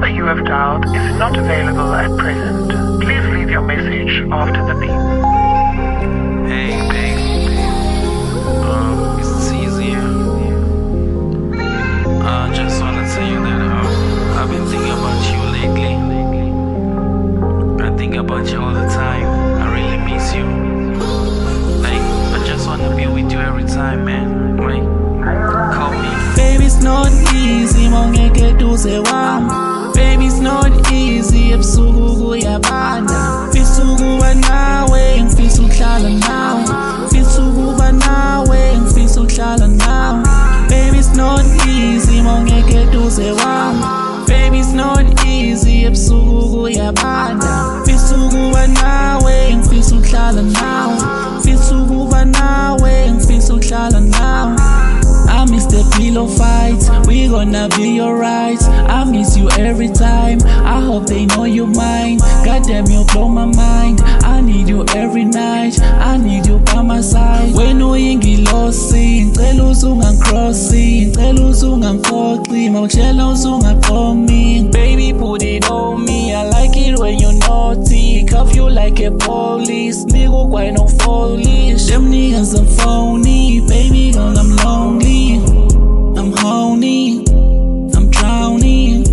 number you have dialed is not available at present. Please leave your message after the beep. Hey, babe. It's easy here. I just wanna tell you that I've been thinking about you lately. I think about you all the time. I really miss you. Like, I just wanna be with you every time, man. Right? Call me. Baby, it's not easy, mongeke duze wami. Baby, it's not easy, ebusuku kuyabanda. Ngifisa ukuba nawe, ngifisa ukuhlala nawe. Ngifisa ukuba nawe, ngifisa ukuhlala nawe. Baby, it's not easy, mongeke duze wami. Baby, it's not easy, ebusuku kuyabanda. Ngifisa ukuba nawe, ngifisa ukuhlala nawe. Ngifisa ukuba nawe, ngifisa ukuhlala nawe. I miss the pillow fights, we gonna be alright. I miss you every time, I hope they know you're mine. Goddamn, you blow my mind, I need you every night. I need you by my side. When uyingilosi, ngicela uzungangicrossi, ngicela uzungangiphoxi, mawutshela uzungaqomi. Baby, put it on me, I like it when you naughty. Cuff you like a police, nigga, why no foolish? Them niggas are phony, baby girl, I'm lonely. I'm horny, I'm drowning.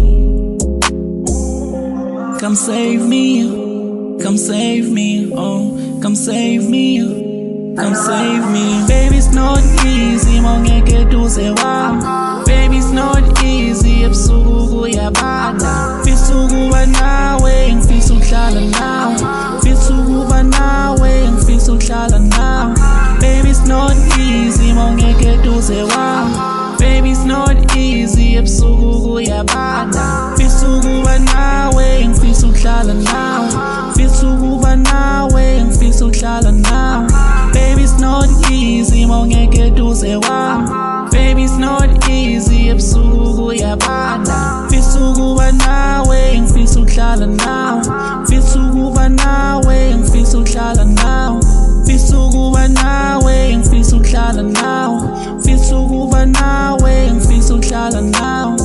Come save me, come save me, oh, come save me, come save me. Baby, it's not easy, mongeke duze wami. Baby, it's not easy, ebusuku kuyabanda. Ngifisa ukuba nawe, ngifisa ukuhlala nawe. Ngifisa ukuba nawe, ngifisa ukuhlala nawe. Baby, it's not easy, mongeke duze wami. Baby, it's not easy, ebusuku kuyabanda. Ngifisa ukuba nawe, ngifisa ukuhlala nawe. Ngifisa ukuba nawe, ngifisa ukuhlala nawe. Baby, it's not easy, mawungeke duze wami. Baby, it's not easy, ebusuku kuyabanda. Ngifisa ukuba nawe, ngifisa ukuhlala nawe. Ngifisa ukuba nawe, ngifisa ukuhlala nawe. Ngifisa ukuba nawe, ngifisa ukuhlala nawe. Ngifisa ukuba nawe, ngifisa ukuhlala nawe.